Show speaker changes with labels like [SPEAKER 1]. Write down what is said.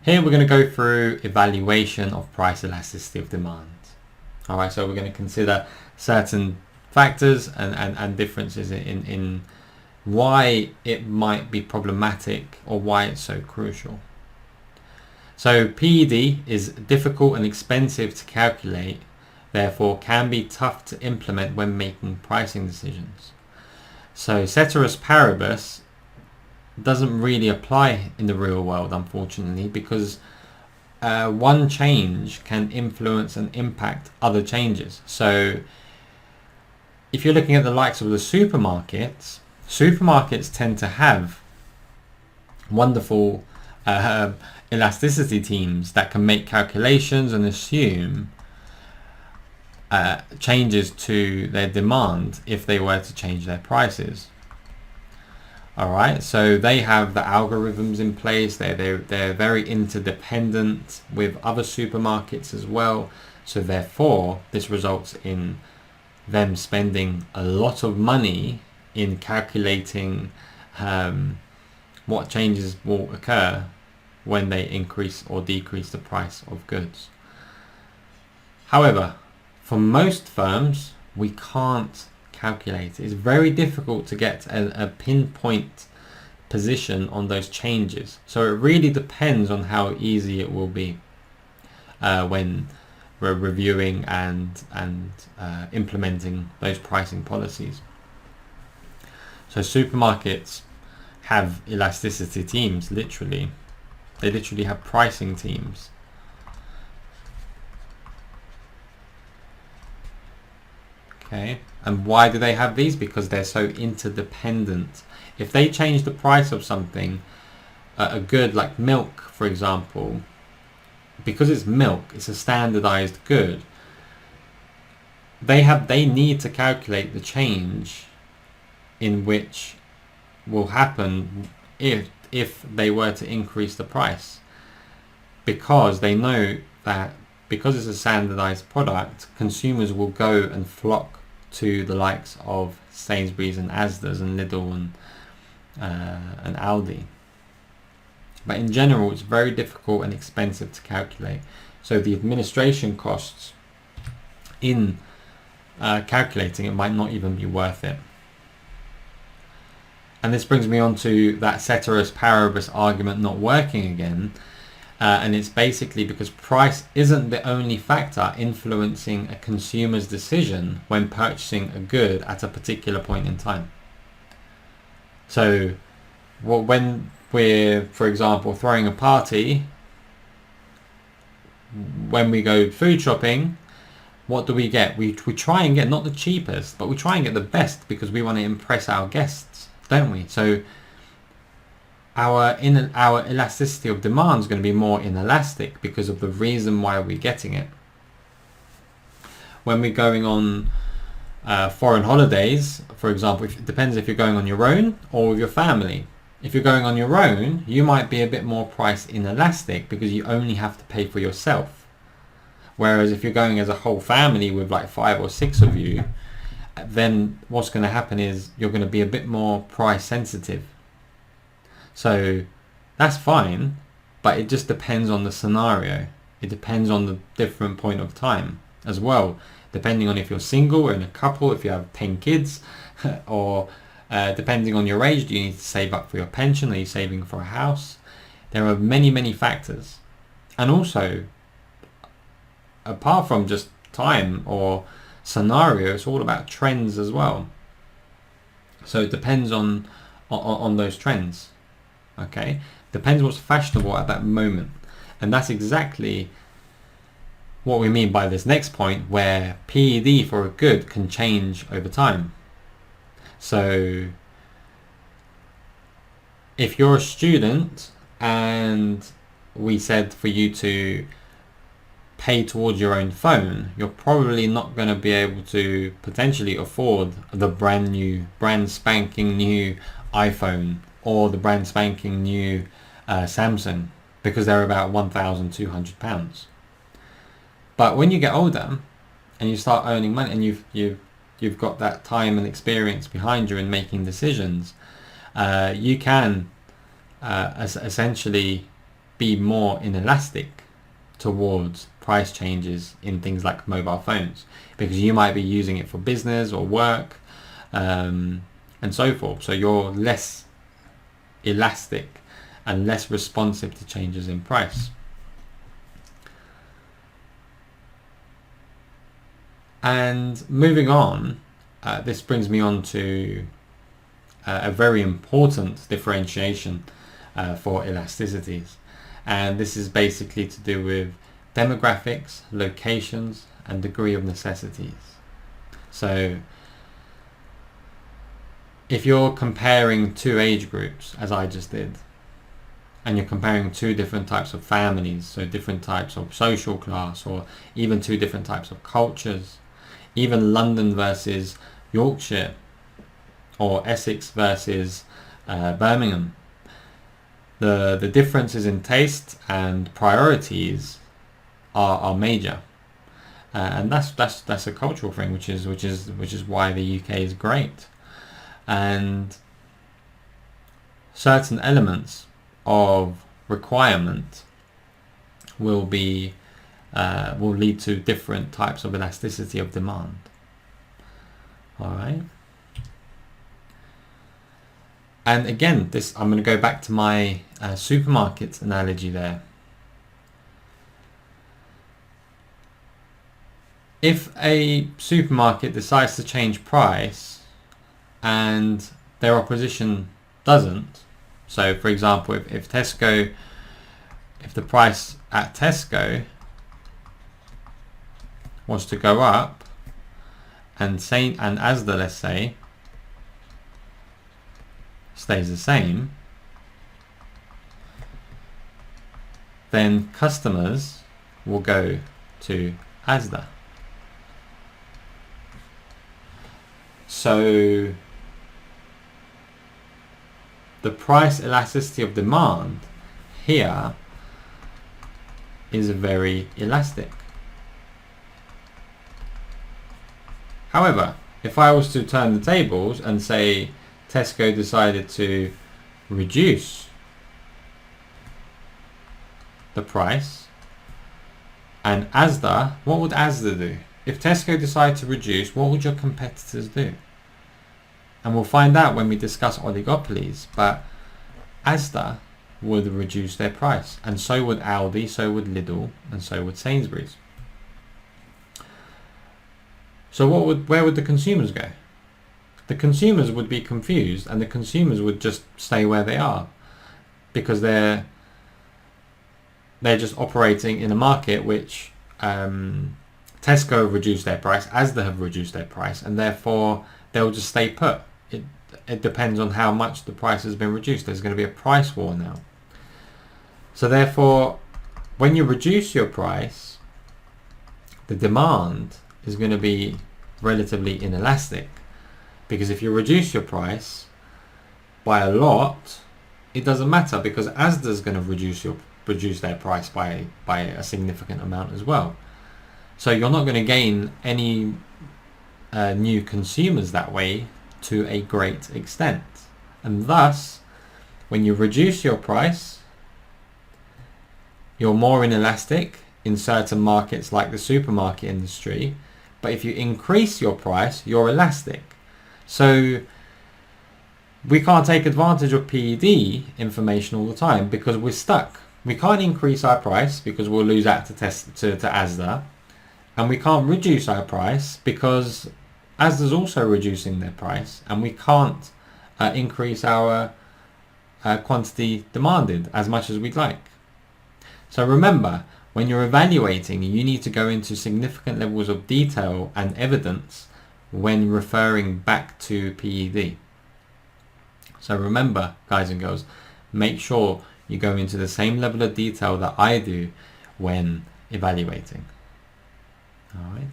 [SPEAKER 1] Here we're going to go through evaluation of price elasticity of demand. Alright, so we're going to consider certain factors and differences in why it might be problematic or why it's so crucial. So PED is difficult and expensive to calculate, therefore can be tough to implement when making pricing decisions. So ceteris paribus doesn't really apply in the real world, unfortunately, because one change can influence and impact other changes. So if you're looking at the likes of the supermarkets tend to have wonderful elasticity teams that can make calculations and assume changes to their demand if they were to change their prices. Alright, so they have the algorithms in place, they're very interdependent with other supermarkets as well, so therefore this results in them spending a lot of money in calculating what changes will occur when they increase or decrease the price of goods. However, for most firms, we can't calculate. It's very difficult to get a pinpoint position on those changes. So it really depends on how easy it will be when we're reviewing and implementing those pricing policies. So supermarkets have elasticity teams, literally. They literally have pricing teams. Okay, and why do they have these? Because they're so interdependent. If they change the price of something, a good like milk, for example, because it's milk, it's a standardized good, they need to calculate the change in which will happen if they were to increase the price, because they know that because it's a standardized product, consumers will go and flock to the likes of Sainsbury's and Asda's and Lidl and Aldi. But in general, it's very difficult and expensive to calculate. So the administration costs in calculating it might not even be worth it. And this brings me on to that ceteris paribus argument not working again. And it's basically because price isn't the only factor influencing a consumer's decision when purchasing a good at a particular point in time. So when we're, for example, throwing a party, when we go food shopping, what do we get? We try and get not the cheapest, but we try and get the best because we want to impress our guests, don't we? So our elasticity of demand is going to be more inelastic because of the reason why we're getting it. When we're going on foreign holidays, for example, it depends if you're going on your own or with your family. If you're going on your own, you might be a bit more price inelastic because you only have to pay for yourself. Whereas if you're going as a whole family with like 5 or 6 of you, then what's going to happen is you're going to be a bit more price sensitive. So that's fine, but it just depends on the scenario. It depends on the different point of time as well, depending on if you're single or in a couple, if you have 10 kids, or depending on your age, do you need to save up for your pension? Are you saving for a house? There are many, many factors. And also, apart from just time or scenario, it's all about trends as well. So it depends on those trends. Okay, depends what's fashionable at that moment, and that's exactly what we mean by this next point, where PED for a good can change over time. So if you're a student and we said for you to pay towards your own phone, you're probably not going to be able to potentially afford the brand spanking new iPhone or the brand spanking new Samsung, because they're about £1,200. But when you get older and you start earning money and you've got that time and experience behind you in making decisions, you can essentially be more inelastic towards price changes in things like mobile phones, because you might be using it for business or work, and so forth. So you're less elastic and less responsive to changes in price. And moving on, this brings me on to a very important differentiation for elasticities. And this is basically to do with demographics, locations, and degree of necessities. So if you're comparing two age groups, as I just did, and you're comparing two different types of families, so different types of social class, or even two different types of cultures, even London versus Yorkshire, or Essex versus Birmingham, the differences in taste and priorities are major, and that's a cultural thing, which is why the UK is great. And certain elements of requirement will lead to different types of elasticity of demand. All right. And again, I'm going to go back to my supermarket analogy there. If a supermarket decides to change price and their opposition doesn't, so for example, if the price at Tesco was to go up, and Asda, let's say, stays the same, then customers will go to Asda. So the price elasticity of demand here is very elastic. However, if I was to turn the tables and say Tesco decided to reduce the price, and Asda, what would Asda do? If Tesco decided to reduce, what would your competitors do? And we'll find out when we discuss oligopolies, but Asda would reduce their price, and so would Aldi, so would Lidl, and so would Sainsbury's. So where would the consumers go? The consumers would be confused, and the consumers would just stay where they are, because they're just operating in a market which Tesco have reduced their price, Asda have reduced their price, and therefore they'll just stay put. It depends on how much the price has been reduced. There's going to be a price war now. So therefore, when you reduce your price, the demand is going to be relatively inelastic, because if you reduce your price by a lot, it doesn't matter, because Asda's going to reduce their price by a significant amount as well. So you're not going to gain any new consumers that way to a great extent. And thus, when you reduce your price, you're more inelastic in certain markets like the supermarket industry. But if you increase your price, you're elastic. So we can't take advantage of PED information all the time, because we're stuck. We can't increase our price because we'll lose out to Asda. And we can't reduce our price because Asda's also reducing their price, and we can't increase our quantity demanded as much as we'd like. So remember, when you're evaluating, you need to go into significant levels of detail and evidence when referring back to PED. So remember, guys and girls, make sure you go into the same level of detail that I do when evaluating. All right.